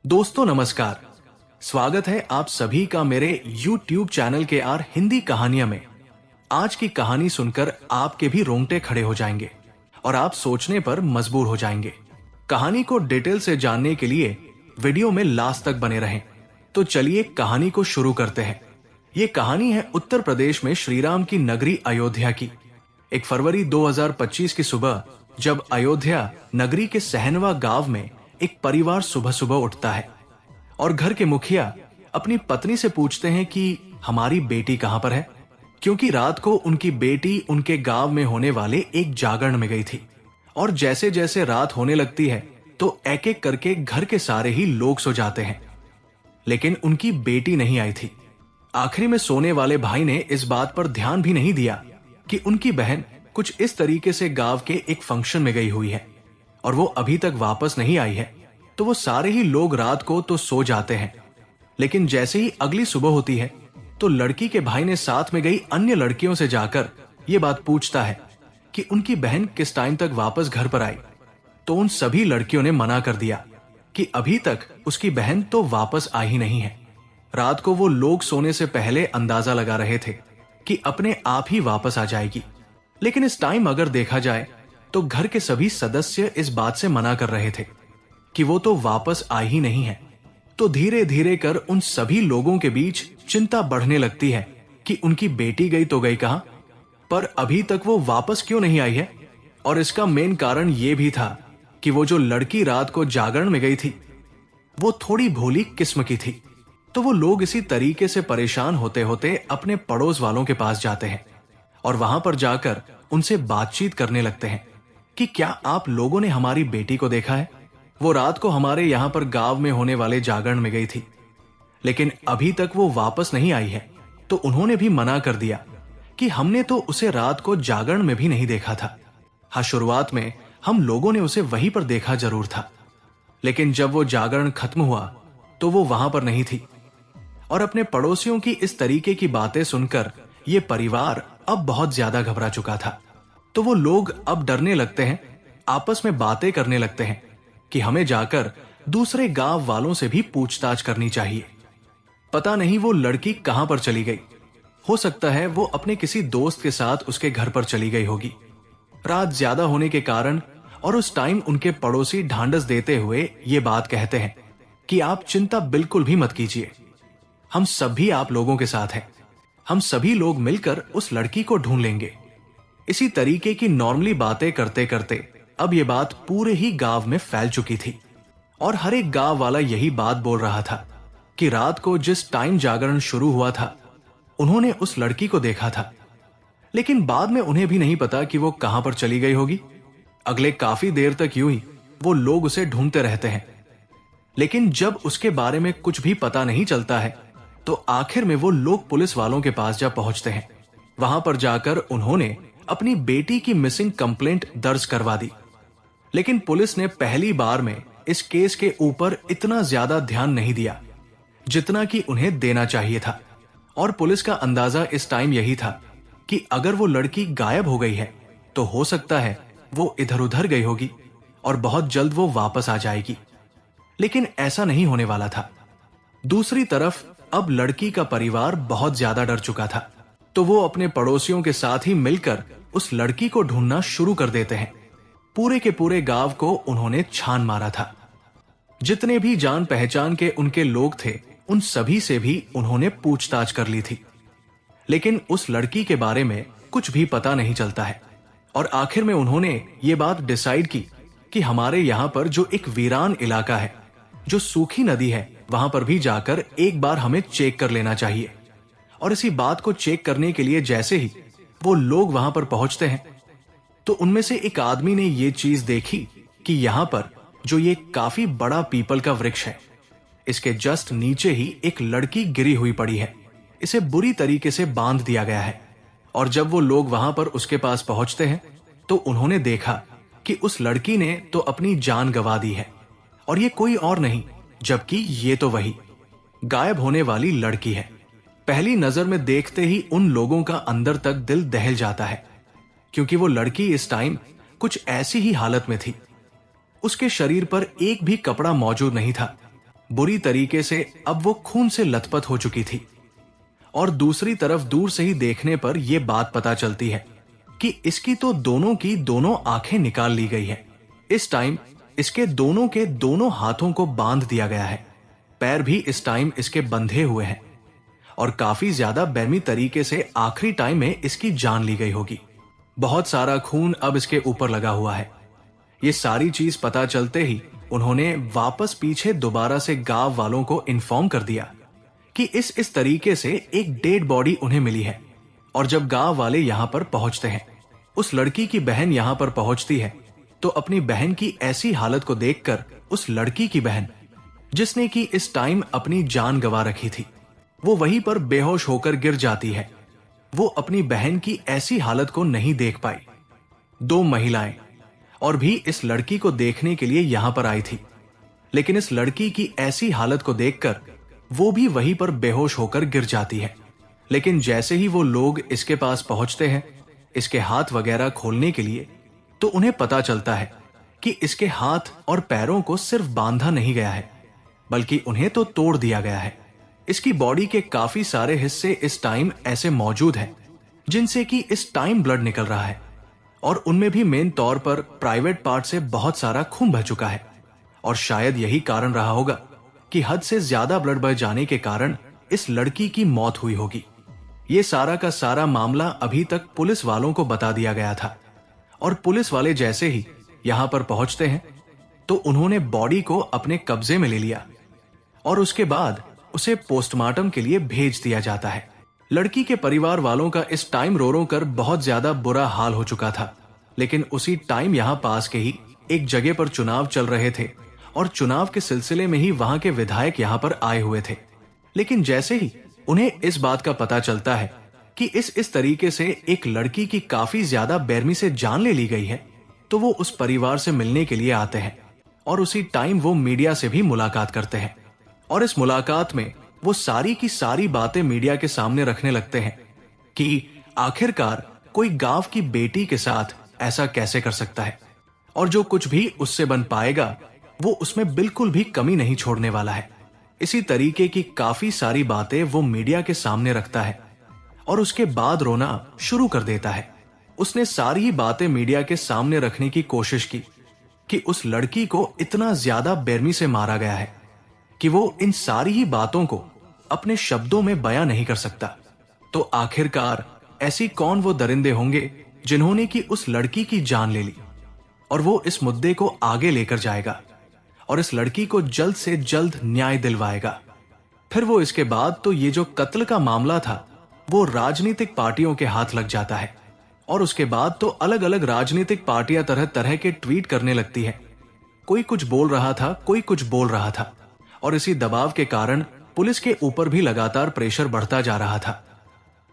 दोस्तों नमस्कार। स्वागत है आप सभी का मेरे YouTube चैनल के आर हिंदी कहानियां में। आज की कहानी सुनकर आपके भी रोंगटे खड़े हो जाएंगे और आप सोचने पर मजबूर हो जाएंगे। कहानी को डिटेल से जानने के लिए वीडियो में लास्ट तक बने रहें। तो चलिए कहानी को शुरू करते हैं। ये कहानी है उत्तर प्रदेश में श्रीराम की नगरी अयोध्या की। 1 फरवरी 2025 की सुबह जब अयोध्या नगरी के सहनवा गांव में एक परिवार सुबह सुबह उठता है और घर के मुखिया अपनी पत्नी से पूछते हैं कि हमारी बेटी कहां पर है, क्योंकि रात को उनकी बेटी उनके गांव में होने वाले एक जागरण में गई थी। और जैसे जैसे रात होने लगती है तो एक एक करके घर के सारे ही लोग सो जाते हैं, लेकिन उनकी बेटी नहीं आई थी। आखिरी में सोने वाले भाई ने इस बात पर ध्यान भी नहीं दिया कि उनकी बहन कुछ इस तरीके से गांव के एक फंक्शन में गई हुई है और वो अभी तक वापस नहीं आई है। तो वो सारे ही लोग रात को तो सो जाते हैं, लेकिन जैसे ही अगली सुबह होती है तो लड़की के भाई ने साथ में गई अन्य लड़कियों से जाकर ये बात पूछता है कि उनकी बहन किस टाइम तक वापस घर पर आई। तो उन सभी लड़कियों ने मना कर दिया कि अभी तक उसकी बहन तो वापस आई ही नहीं है। रात को वो लोग सोने से पहले अंदाजा लगा रहे थे कि अपने आप ही वापस आ जाएगी, लेकिन इस टाइम अगर देखा जाए तो घर के सभी सदस्य इस बात से मना कर रहे थे कि वो तो वापस आई ही नहीं है। तो धीरे धीरे कर उन सभी लोगों के बीच चिंता बढ़ने लगती है कि उनकी बेटी गई तो गई कहां, पर अभी तक वो वापस क्यों नहीं आई है। और इसका मेन कारण ये भी था कि वो जो लड़की रात को जागरण में गई थी वो थोड़ी भोली किस्म की थी। तो वो लोग इसी तरीके से परेशान होते होते अपने पड़ोस वालों के पास जाते हैं और वहां पर जाकर उनसे बातचीत करने लगते हैं कि क्या आप लोगों ने हमारी बेटी को देखा है? वो रात को हमारे यहाँ पर गांव में होने वाले जागरण में गई थी, लेकिन अभी तक वो वापस नहीं आई है। तो उन्होंने भी मना कर दिया कि हमने तो उसे रात को जागरण में भी नहीं देखा था। हाँ, शुरुआत में हम लोगों ने उसे वहीं पर देखा जरूर था, लेकिन जब वो जागरण खत्म हुआ तो वो वहां पर नहीं थी। और अपने पड़ोसियों की इस तरीके की बातें सुनकर ये परिवार अब बहुत ज्यादा घबरा चुका था। तो वो लोग अब डरने लगते हैं, आपस में बातें करने लगते हैं कि हमें जाकर दूसरे गांव वालों से भी पूछताछ करनी चाहिए। पता नहीं वो लड़की कहां पर चली गई। हो सकता है वो अपने किसी दोस्त के साथ उसके घर पर चली गई होगी। रात ज्यादा होने के कारण और उस टाइम उनके पड़ोसी ढांढस देते हुए ये बात कहते हैं कि आप चिंता बिल्कुल भी मत कीजिए, हम सभी आप लोगों के साथ हैं। हम सभी लोग मिलकर उस लड़की को ढूंढ लेंगे। इसी तरीके की नॉर्मली बातें करते करते अब ये बात पूरे ही गांव में फैल चुकी थी और हर एक गांव वाला यही बात बोल रहा था कि रात को जिस टाइम जागरण शुरू हुआ था उन्होंने उस लड़की को देखा था, लेकिन बाद में उन्हें भी नहीं पता कि वो कहां पर चली गई होगी। अगले काफी देर तक यूं ही वो लोग उसे ढूंढते रहते हैं, लेकिन जब उसके बारे में कुछ भी पता नहीं चलता है तो आखिर में वो लोग पुलिस वालों के पास जा पहुंचते हैं। वहां पर जाकर उन्होंने अपनी बेटी की मिसिंग कंप्लेंट दर्ज करवा दी, लेकिन पुलिस ने पहली बार में इस केस के ऊपर इतना ज्यादा ध्यान नहीं दिया जितना कि उन्हें देना चाहिए था। और पुलिस का अंदाजा इस टाइम यही था कि अगर वो लड़की गायब हो गई है तो हो सकता है वो इधर उधर गई होगी और बहुत जल्द वो वापस आ जाएगी, लेकिन ऐसा नहीं होने वाला था। दूसरी तरफ अब लड़की का परिवार बहुत ज्यादा डर चुका था, तो वो अपने पड़ोसियों के साथ ही मिलकर उस लड़की को ढूंढना शुरू कर देते हैं। पूरे के पूरे गांव को उन्होंने छान मारा था। जितने भी जान पहचान के उनके लोग थे उन सभी से भी उन्होंने पूछताछ कर ली थी, लेकिन उस लड़की के बारे में कुछ भी पता नहीं चलता है। और आखिर में उन्होंने ये बात डिसाइड की कि हमारे यहाँ पर जो एक वीरान इलाका है, जो सूखी नदी है, वहां पर भी जाकर एक बार हमें चेक कर लेना चाहिए। और इसी बात को चेक करने के लिए जैसे ही वो लोग वहां पर पहुंचते हैं तो उनमें से एक आदमी ने ये चीज देखी कि यहां पर जो ये काफी बड़ा पीपल का वृक्ष है, इसके जस्ट नीचे ही एक लड़की गिरी हुई पड़ी है। इसे बुरी तरीके से बांध दिया गया है। और जब वो लोग वहां पर उसके पास पहुंचते हैं तो उन्होंने देखा कि उस लड़की ने तो अपनी जान गंवा दी है, और ये कोई और नहीं जबकि ये तो वही गायब होने वाली लड़की है। पहली नजर में देखते ही उन लोगों का अंदर तक दिल दहल जाता है, क्योंकि वो लड़की इस टाइम कुछ ऐसी ही हालत में थी। उसके शरीर पर एक भी कपड़ा मौजूद नहीं था बुरी तरीके से अब वो खून से लथपथ हो चुकी थी। और दूसरी तरफ दूर से ही देखने पर यह बात पता चलती है कि इसकी तो दोनों की दोनों आंखें निकाल ली गई है। इस टाइम इसके दोनों के दोनों हाथों को बांध दिया गया है। पैर भी इस टाइम इसके बंधे हुए हैं और काफी ज्यादा बेरमी तरीके से आखिरी टाइम में इसकी जान ली गई होगी। बहुत सारा खून अब इसके ऊपर लगा हुआ है। ये सारी चीज पता चलते ही उन्होंने वापस पीछे दोबारा से गांव वालों को इन्फॉर्म कर दिया कि इस तरीके से एक डेड बॉडी उन्हें मिली है। और जब गांव वाले यहां पर पहुंचते हैं, उस लड़की की बहन यहां पर पहुंचती है, तो अपनी बहन की ऐसी हालत को देखकर उस लड़की की बहन, जिसने कि इस टाइम अपनी जान गंवा रखी थी, वो वहीं पर बेहोश होकर गिर जाती है। वो अपनी बहन की ऐसी हालत को नहीं देख पाई। दो महिलाएं और भी इस लड़की को देखने के लिए यहां पर आई थी, लेकिन इस लड़की की ऐसी हालत को देखकर वो भी वहीं पर बेहोश होकर गिर जाती है। लेकिन जैसे ही वो लोग इसके पास पहुंचते हैं इसके हाथ वगैरह खोलने के लिए, तो उन्हें पता चलता है कि इसके हाथ और पैरों को सिर्फ बांधा नहीं गया है, बल्कि उन्हें तो तोड़ दिया गया है। इसकी बॉडी के काफी सारे हिस्से इस टाइम ऐसे मौजूद हैं जिनसे कि इस टाइम ब्लड निकल रहा है, और उनमें भी मेन तौर पर प्राइवेट पार्ट से बहुत सारा खून बह चुका है। और शायद यही कारण रहा होगा कि हद से ज्यादा ब्लड बह जाने के कारण इस लड़की की मौत हुई होगी। ये सारा का सारा मामला अभी तक पुलिस वालों को बता दिया गया था, और पुलिस वाले जैसे ही यहां पर पहुंचते हैं तो उन्होंने बॉडी को अपने कब्जे में ले लिया और उसके बाद उसे पोस्टमार्टम के लिए भेज दिया जाता है। लड़की के परिवार वालों का इस टाइम रो रो कर बहुत ज्यादा बुरा हाल हो चुका था, लेकिन उसी टाइम यहां पास के ही एक जगह पर चुनाव चल रहे थे और चुनाव के सिलसिले में ही वहां के विधायक यहां पर आए हुए थे। लेकिन जैसे ही उन्हें इस बात का पता चलता है कि इस तरीके से एक लड़की की काफी ज्यादा बेरमी से जान ले ली गई है, तो वो उस परिवार से मिलने के लिए आते हैं और उसी टाइम वो मीडिया से भी मुलाकात करते हैं। और इस मुलाकात में वो सारी की सारी बातें मीडिया के सामने रखने लगते हैं कि आखिरकार कोई गांव की बेटी के साथ ऐसा कैसे कर सकता है, और जो कुछ भी उससे बन पाएगा वो उसमें बिल्कुल भी कमी नहीं छोड़ने वाला है। इसी तरीके की काफी सारी बातें वो मीडिया के सामने रखता है और उसके बाद रोना शुरू कर देता है। उसने सारी ही बातें मीडिया के सामने रखने की कोशिश की कि उस लड़की को इतना ज्यादा बेरमी से मारा गया है कि वो इन सारी ही बातों को अपने शब्दों में बयां नहीं कर सकता। तो आखिरकार ऐसी कौन वो दरिंदे होंगे जिन्होंने कि उस लड़की की जान ले ली, और वो इस मुद्दे को आगे लेकर जाएगा और इस लड़की को जल्द से जल्द न्याय दिलवाएगा। फिर वो इसके बाद तो ये जो कत्ल का मामला था वो राजनीतिक पार्टियों के हाथ लग जाता है, और उसके बाद तो अलग अलग राजनीतिक पार्टियां तरह तरह के ट्वीट करने लगती है। कोई कुछ बोल रहा था, कोई कुछ बोल रहा था, और इसी दबाव के कारण पुलिस के ऊपर भी लगातार प्रेशर बढ़ता जा रहा था।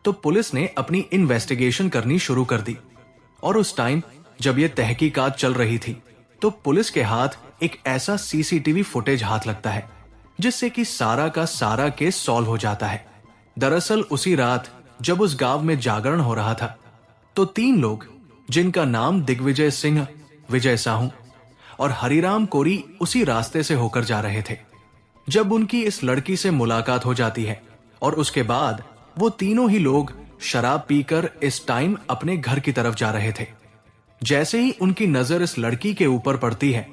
तो पुलिस ने अपनी इन्वेस्टिगेशन करनी शुरू कर दी, और उस टाइम जब ये तहकीकात चल रही थी तो पुलिस के हाथ एक ऐसा सीसीटीवी फुटेज हाथ लगता है जिससे कि सारा का सारा केस सॉल्व हो जाता है। दरअसल उसी रात जब उस गांव में जागरण हो रहा था तो 3 लोग, जिनका नाम दिग्विजय सिंह, विजय साहू और हरिराम कोरी, उसी रास्ते से होकर जा रहे थे जब उनकी इस लड़की से मुलाकात हो जाती है। और उसके बाद वो तीनों ही लोग शराब पीकर इस टाइम अपने घर की तरफ जा रहे थे। जैसे ही उनकी नजर इस लड़की के ऊपर पड़ती है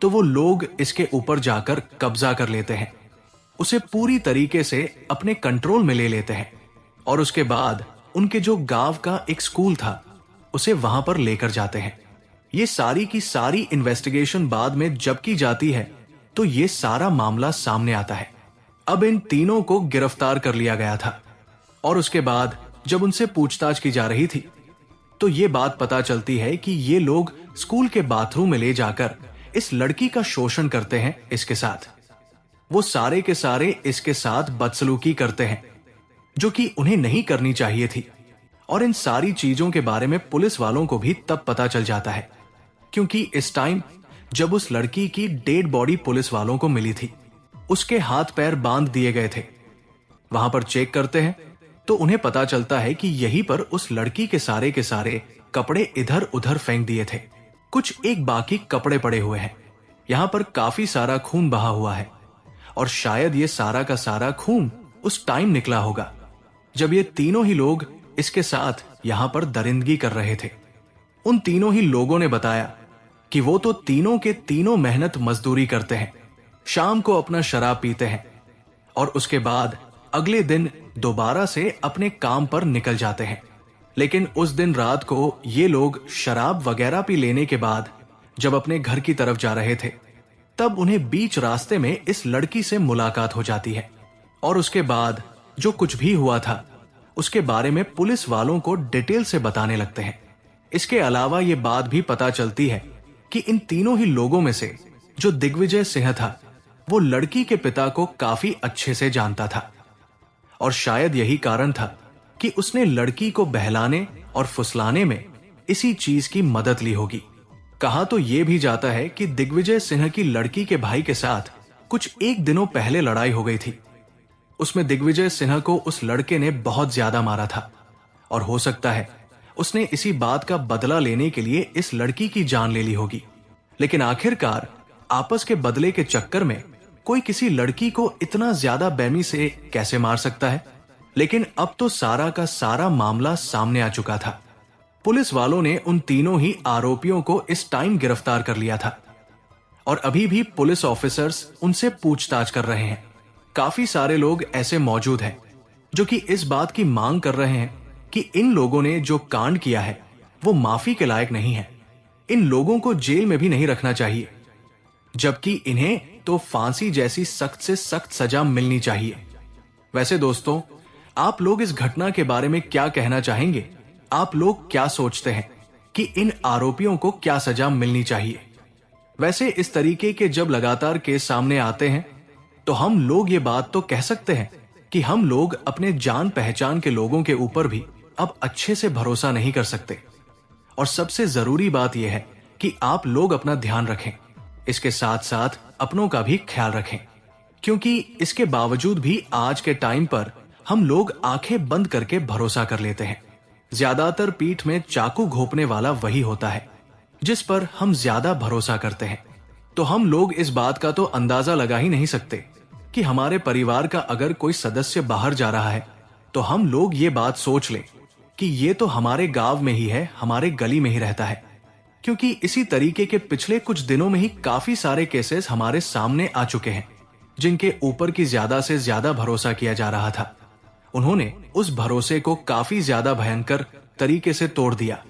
तो वो लोग इसके ऊपर जाकर कब्जा कर लेते हैं, उसे पूरी तरीके से अपने कंट्रोल में ले लेते हैं, और उसके बाद उनके जो गांव का एक स्कूल था उसे वहां पर लेकर जाते हैं। ये सारी की सारी इन्वेस्टिगेशन बाद में जब की जाती है तो ये सारा मामला सामने आता है। अब इन तीनों को गिरफ्तार कर लिया गया था, और उसके बाद जब उनसे पूछताछ की जा रही थी तो ये बात पता चलती है कि ये लोग स्कूल के बाथरूम में ले जाकर इस लड़की का शोषण करते हैं। इसके साथ वो सारे के सारे इसके साथ बदसलूकी करते हैं जो कि उन्हें नहीं करनी चाहिए थी। और इन सारी चीजों के बारे में पुलिस वालों को भी तब पता चल जाता है क्योंकि इस टाइम जब उस लड़की की डेड बॉडी पुलिस वालों को मिली थी, उसके हाथ पैर बांध दिए गए थे। वहां पर चेक करते हैं तो उन्हें पता चलता है कि यहीं पर उस लड़की के सारे कपड़े इधर उधर फेंक दिए थे। कुछ एक बाकी कपड़े पड़े हुए हैं। यहां पर काफी सारा खून बहा हुआ है और शायद ये सारा का सारा खून उस टाइम निकला होगा जब ये तीनों ही लोग इसके साथ यहां पर दरिंदगी कर रहे थे। उन तीनों ही लोगों ने बताया कि वो तो तीनों के तीनों मेहनत मजदूरी करते हैं, शाम को अपना शराब पीते हैं और उसके बाद अगले दिन दोबारा से अपने काम पर निकल जाते हैं। लेकिन उस दिन रात को ये लोग शराब वगैरह पी लेने के बाद जब अपने घर की तरफ जा रहे थे, तब उन्हें बीच रास्ते में इस लड़की से मुलाकात हो जाती है और उसके बाद जो कुछ भी हुआ था उसके बारे में पुलिस वालों को डिटेल से बताने लगते हैं। इसके अलावा ये बात भी पता चलती है कि इन तीनों ही लोगों में से जो दिग्विजय सिंह था वो लड़की के पिता को काफी अच्छे से जानता था और शायद यही कारण था कि उसने लड़की को बहलाने और फुसलाने में इसी चीज की मदद ली होगी। कहा तो यह भी जाता है कि दिग्विजय सिंह की लड़की के भाई के साथ कुछ एक दिनों पहले लड़ाई हो गई थी। उसमें दिग्विजय सिंह को उस लड़के ने बहुत ज्यादा मारा था और हो सकता है उसने इसी बात का बदला लेने के लिए इस लड़की की जान ले ली होगी। लेकिन आखिरकार आपस के बदले के चक्कर में कोई किसी लड़की को इतना ज्यादा बेरहमी से कैसे मार सकता है। लेकिन अब तो सारा का सारा मामला सामने आ चुका था। पुलिस वालों ने उन तीनों ही आरोपियों को इस टाइम गिरफ्तार कर लिया था और अभी भी पुलिस ऑफिसर्स उनसे पूछताछ कर रहे हैं। काफी सारे लोग ऐसे मौजूद हैं जो कि इस बात की मांग कर रहे हैं कि इन लोगों ने जो कांड किया है वो माफी के लायक नहीं है। इन लोगों को जेल में भी नहीं रखना चाहिए, जबकि इन्हें तो फांसी जैसी सख्त से सख्त सजा मिलनी चाहिए। वैसे दोस्तों, आप लोग इस घटना के बारे में क्या कहना चाहेंगे? आप लोग क्या सोचते हैं कि इन आरोपियों को क्या सजा मिलनी चाहिए? वैसे इस तरीके के जब लगातार केस सामने आते हैं तो हम लोग ये बात तो कह सकते हैं कि हम लोग अपने जान पहचान के लोगों के ऊपर भी अब अच्छे से भरोसा नहीं कर सकते। और सबसे जरूरी बात यह है कि आप लोग अपना ध्यान रखें, इसके साथ साथ अपनों का भी ख्याल रखें, क्योंकि इसके बावजूद भी आज के टाइम पर हम लोग आंखें बंद करके भरोसा कर लेते हैं। ज्यादातर पीठ में चाकू घोंपने वाला वही होता है जिस पर हम ज्यादा भरोसा करते हैं। तो हम लोग इस बात का तो अंदाजा लगा ही नहीं सकते कि हमारे परिवार का अगर कोई सदस्य बाहर जा रहा है तो हम लोग ये बात सोच लें कि ये तो हमारे गांव में ही है, हमारे गली में ही रहता है। क्योंकि इसी तरीके के पिछले कुछ दिनों में ही काफी सारे केसेस हमारे सामने आ चुके हैं जिनके ऊपर की ज्यादा से ज्यादा भरोसा किया जा रहा था। उन्होंने उस भरोसे को काफी ज्यादा भयंकर तरीके से तोड़ दिया।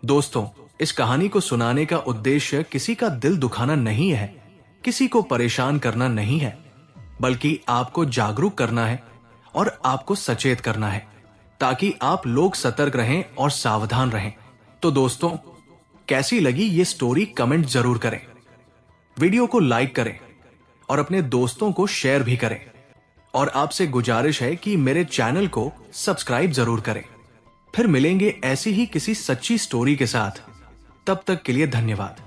दोस्तों, इस कहानी को सुनाने का उद्देश्य किसी का दिल दुखाना नहीं है, किसी को परेशान करना नहीं है, बल्कि आपको जागरूक करना है और आपको सचेत करना है ताकि आप लोग सतर्क रहें और सावधान रहें। तो दोस्तों, कैसी लगी ये स्टोरी कमेंट जरूर करें, वीडियो को लाइक करें और अपने दोस्तों को शेयर भी करें। और आपसे गुजारिश है कि मेरे चैनल को सब्सक्राइब जरूर करें। फिर मिलेंगे ऐसी ही किसी सच्ची स्टोरी के साथ। तब तक के लिए धन्यवाद।